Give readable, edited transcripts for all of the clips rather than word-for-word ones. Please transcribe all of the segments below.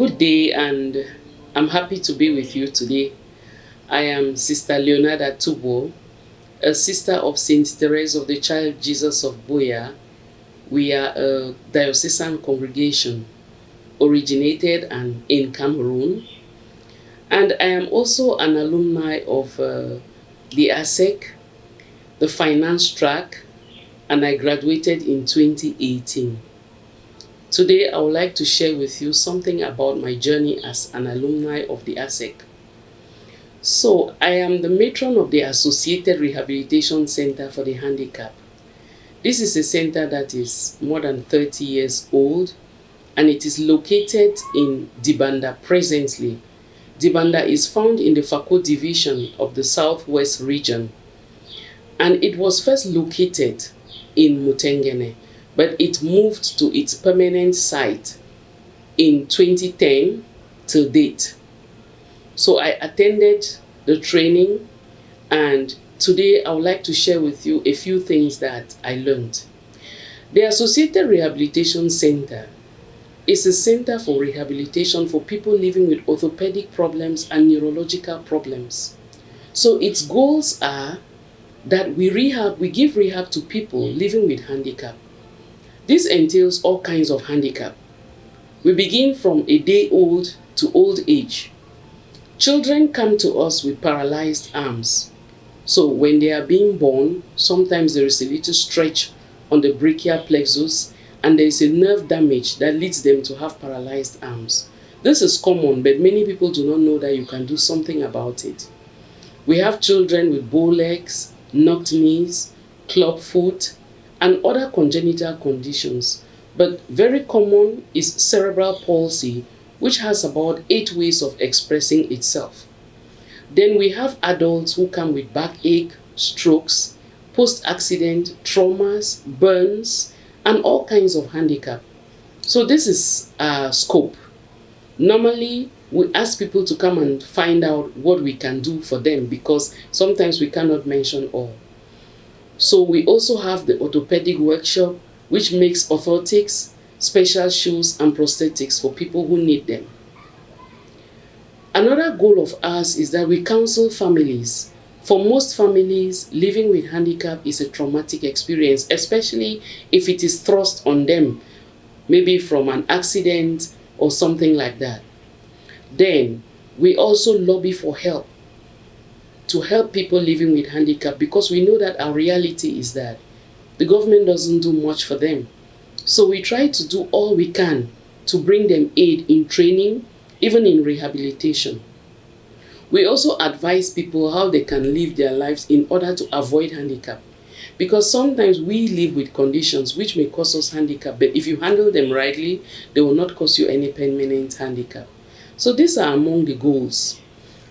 Good day, and I'm happy to be with you today. I am Sister Leonarda Tubuo, a sister of Saint Therese of the Child Jesus of Buea. We are a diocesan congregation originated and in Cameroon, and I am also an alumni of the ASEC, the finance track, and I graduated in 2018. Today, I would like to share with you something about my journey as an alumni of the ASEC. So, I am the matron of the Associated Rehabilitation Center for the Handicapped. This is a center that is more than 30 years old, and it is located in Dibanda presently. Dibanda is found in the Fako division of the Southwest region, and it was first located in Mutengene, but it moved to its permanent site in 2010 till date. So I attended the training, and today I would like to share with you a few things that I learned. The Associated Rehabilitation Center is a center for rehabilitation for people living with orthopedic problems and neurological problems. So its goals are that we give rehab to people living with handicap. This entails all kinds of handicap. We begin from a day old to old age. Children come to us with paralyzed arms. So when they are being born, sometimes there is a little stretch on the brachial plexus, and there is a nerve damage that leads them to have paralyzed arms. This is common, but many people do not know that you can do something about it. We have children with bow legs, knocked knees, club foot, and other congenital conditions. But very common is cerebral palsy, which has about 8 ways of expressing itself. Then we have adults who come with backache, strokes, post-accident, traumas, burns, and all kinds of handicap. So this is our scope. Normally, we ask people to come and find out what we can do for them, because sometimes we cannot mention all. So we also have the orthopedic workshop, which makes orthotics, special shoes, and prosthetics for people who need them. Another goal of ours is that we counsel families. For most families, living with handicap is a traumatic experience, especially if it is thrust on them, maybe from an accident or something like that. Then, we also lobby for help, to help people living with handicap, because we know that our reality is that the government doesn't do much for them. So we try to do all we can to bring them aid in training, even in rehabilitation. We also advise people how they can live their lives in order to avoid handicap, because sometimes we live with conditions which may cause us handicap, but if you handle them rightly, they will not cause you any permanent handicap. So these are among the goals.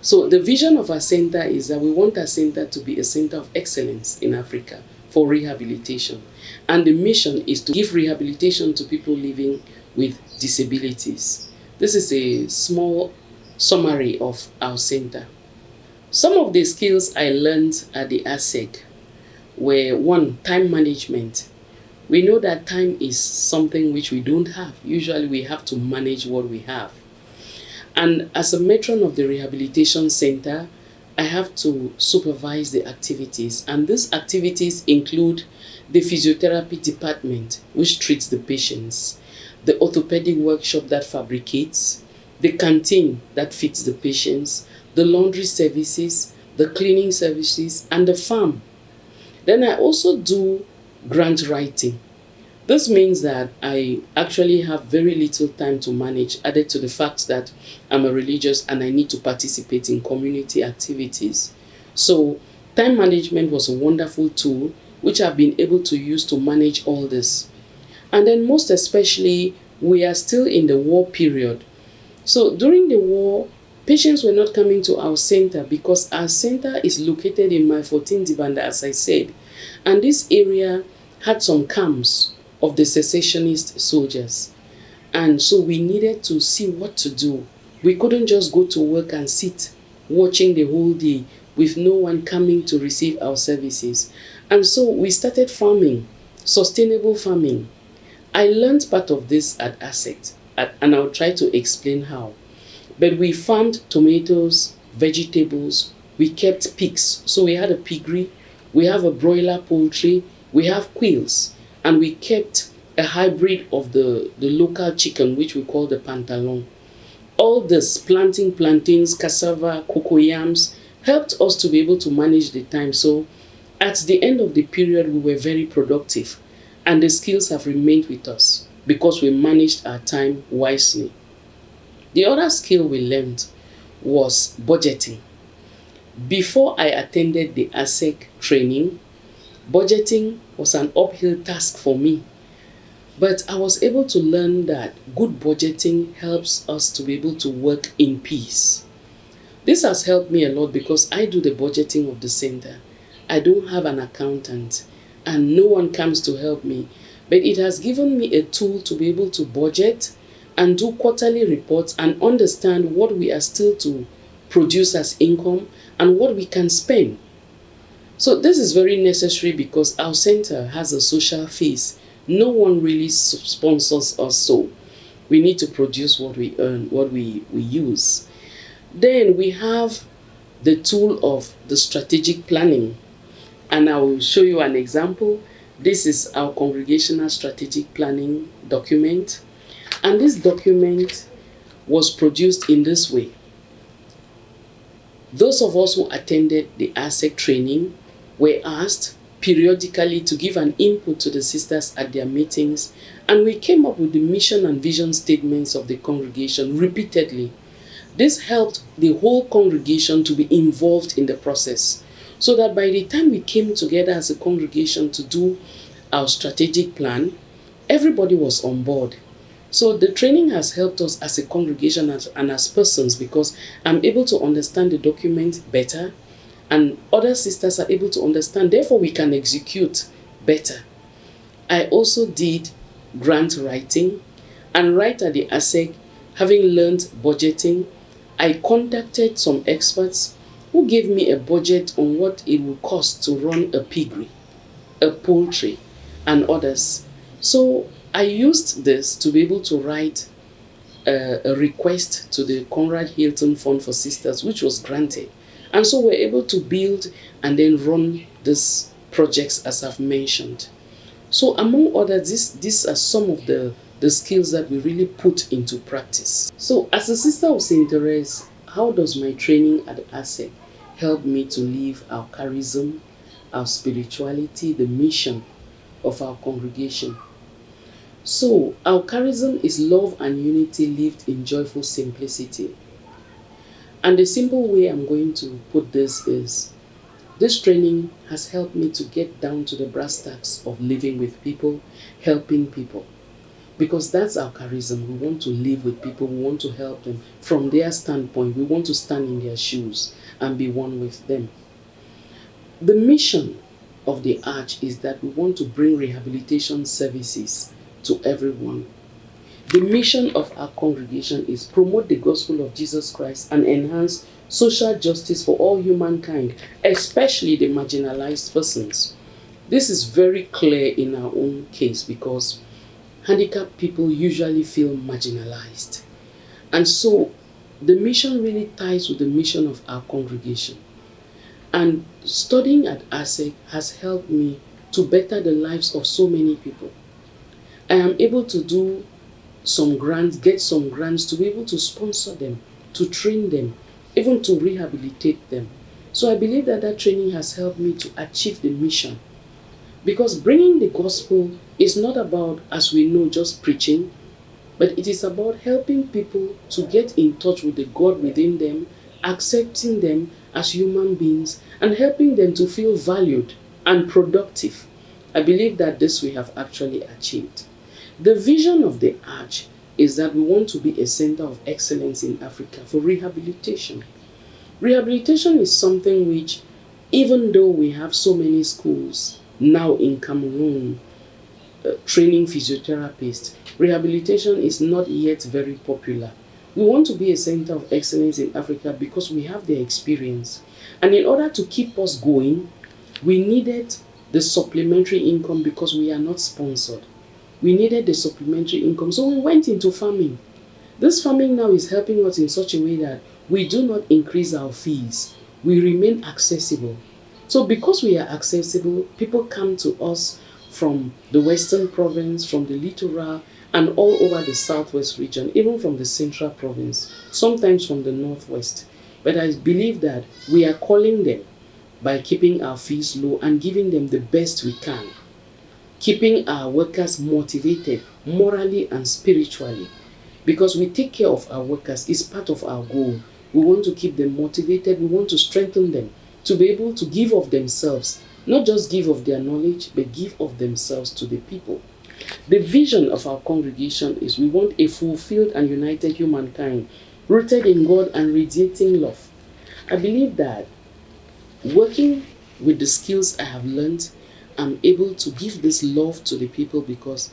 So the vision of our center is that we want our center to be a center of excellence in Africa for rehabilitation. And the mission is to give rehabilitation to people living with disabilities. This is a small summary of our center. Some of the skills I learned at the ASEC were: 1, time management. We know that time is something which we don't have. Usually we have to manage what we have. And as a matron of the rehabilitation center, I have to supervise the activities. And these activities include the physiotherapy department, which treats the patients, the orthopedic workshop that fabricates, the canteen that feeds the patients, the laundry services, the cleaning services, and the farm. Then I also do grant writing. This means that I actually have very little time to manage, added to the fact that I'm a religious and I need to participate in community activities. So time management was a wonderful tool which I've been able to use to manage all this. And then most especially, we are still in the war period. So during the war, patients were not coming to our center because our center is located in my 14 Dibanda, as I said. And this area had some camps of the secessionist soldiers. And so we needed to see what to do. We couldn't just go to work and sit watching the whole day with no one coming to receive our services. And so we started farming, sustainable farming. I learned part of this at ASEC. and I'll try to explain how. But we farmed tomatoes, vegetables, we kept pigs. So we had a piggery, we have a broiler poultry, we have quails, and we kept a hybrid of the local chicken, which we call the pantalon. All this, planting plantains, cassava, cocoyams, helped us to be able to manage the time. So at the end of the period, we were very productive, and the skills have remained with us because we managed our time wisely. The other skill we learned was budgeting. Before I attended the ASEC training, budgeting was an uphill task for me. But I was able to learn that good budgeting helps us to be able to work in peace. This has helped me a lot because I do the budgeting of the center. I don't have an accountant and no one comes to help me. But it has given me a tool to be able to budget and do quarterly reports and understand what we are still to produce as income and what we can spend. So this is very necessary because our center has a social face. No one really sponsors us, so we need to produce what we earn, what we use. Then we have the tool of the strategic planning. And I will show you an example. This is our congregational strategic planning document. And this document was produced in this way. Those of us who attended the ASEC training were asked periodically to give an input to the sisters at their meetings, and we came up with the mission and vision statements of the congregation repeatedly. This helped the whole congregation to be involved in the process, so that by the time we came together as a congregation to do our strategic plan, everybody was on board. So the training has helped us as a congregation and as persons because I'm able to understand the document better, and other sisters are able to understand, therefore we can execute better. I also did grant writing, and right at the ASEC, having learned budgeting, I contacted some experts who gave me a budget on what it would cost to run a piggery, a poultry, and others. So I used this to be able to write a request to the Conrad Hilton Fund for Sisters, which was granted. And so we're able to build and then run these projects as I've mentioned. So among others, these are some of the skills that we really put into practice. So as a sister of St. Therese, how does my training at ASEC help me to live our charism, our spirituality, the mission of our congregation? So our charism is love and unity lived in joyful simplicity. And the simple way I'm going to put this is, this training has helped me to get down to the brass tacks of living with people, helping people. Because that's our charism. We want to live with people, we want to help them from their standpoint. We want to stand in their shoes and be one with them. The mission of the Arch is that we want to bring rehabilitation services to everyone. The mission of our congregation is promote the gospel of Jesus Christ and enhance social justice for all humankind, especially the marginalized persons. This is very clear in our own case because handicapped people usually feel marginalized. And so the mission really ties with the mission of our congregation. And studying at ASEC has helped me to better the lives of so many people. I am able to do some grants, get some grants to be able to sponsor them, to train them, even to rehabilitate them. So I believe that that training has helped me to achieve the mission. Because bringing the gospel is not about, as we know, just preaching, but it is about helping people to get in touch with the God within them, accepting them as human beings, and helping them to feel valued and productive. I believe that this we have actually achieved. The vision of the Arch is that we want to be a center of excellence in Africa for rehabilitation. Rehabilitation is something which, even though we have so many schools now in Cameroon training physiotherapists, rehabilitation is not yet very popular. We want to be a center of excellence in Africa because we have the experience. And in order to keep us going, we needed the supplementary income because we are not sponsored. We needed the supplementary income, so we went into farming. This farming now is helping us in such a way that we do not increase our fees. We remain accessible. So because we are accessible, people come to us from the Western Province, from the Littoral, and all over the Southwest region, even from the Central Province, sometimes from the Northwest. But I believe that we are calling them by keeping our fees low and giving them the best we can. Keeping our workers motivated morally and spiritually. Because we take care of our workers is part of our goal. We want to keep them motivated. We want to strengthen them to be able to give of themselves. Not just give of their knowledge, but give of themselves to the people. The vision of our congregation is we want a fulfilled and united humankind, rooted in God and radiating love. I believe that working with the skills I have learned, I'm able to give this love to the people because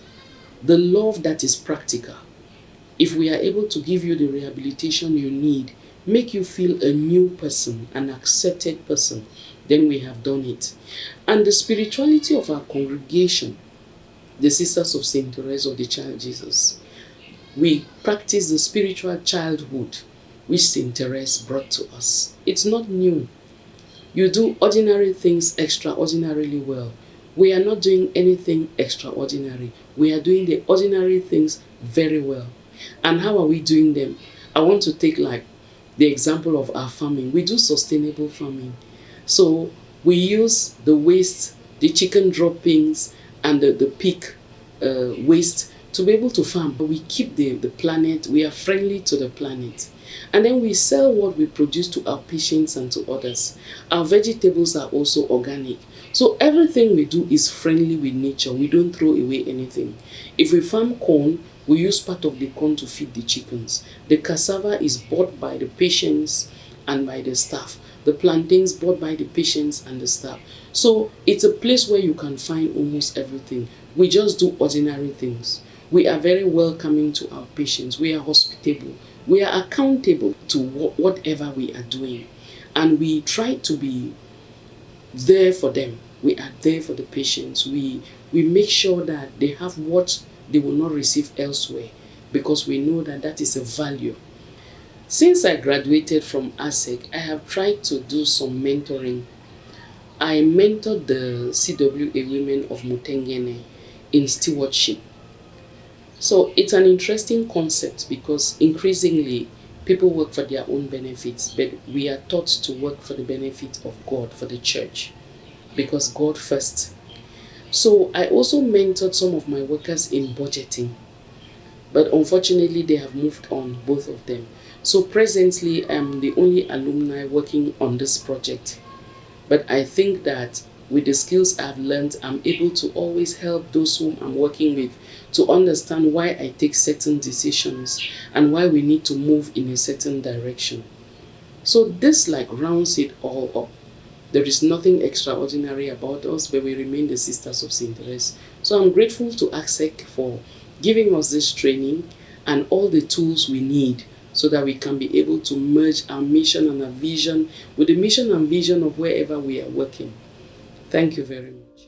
the love that is practical. If we are able to give you the rehabilitation you need, make you feel a new person, an accepted person, then we have done it. And the spirituality of our congregation, the Sisters of St. Therese of the Child Jesus, we practice the spiritual childhood which St. Therese brought to us. It's not new. You do ordinary things extraordinarily well. We are not doing anything extraordinary. We are doing the ordinary things very well. And how are we doing them? I want to take like the example of our farming. We do sustainable farming. So we use the waste, the chicken droppings, and the pig waste to be able to farm. We keep the planet, we are friendly to the planet. And then we sell what we produce to our patients and to others. Our vegetables are also organic. So everything we do is friendly with nature. We don't throw away anything. If we farm corn, we use part of the corn to feed the chickens. The cassava is bought by the patients and by the staff. The plantains bought by the patients and the staff. So it's a place where you can find almost everything. We just do ordinary things. We are very welcoming to our patients. We are hospitable. We are accountable to whatever we are doing. And we try to be there for them. We are there for the patients. We make sure that they have what they will not receive elsewhere, because we know that that is a value. Since I graduated from ASEC, I have tried to do some mentoring. I mentored the CWA women of Mutengene in stewardship. So it's an interesting concept because increasingly people work for their own benefits, but we are taught to work for the benefit of God, for the church, because God first. So I also mentored some of my workers in budgeting, but unfortunately they have moved on, both of them. So presently I'm the only alumni working on this project. But I think that with the skills I've learned, I'm able to always help those whom I'm working with to understand why I take certain decisions and why we need to move in a certain direction. So this like rounds it all up. There is nothing extraordinary about us, but we remain the Sisters of St. Therese. So I'm grateful to ASEC for giving us this training and all the tools we need so that we can be able to merge our mission and our vision with the mission and vision of wherever we are working. Thank you very much.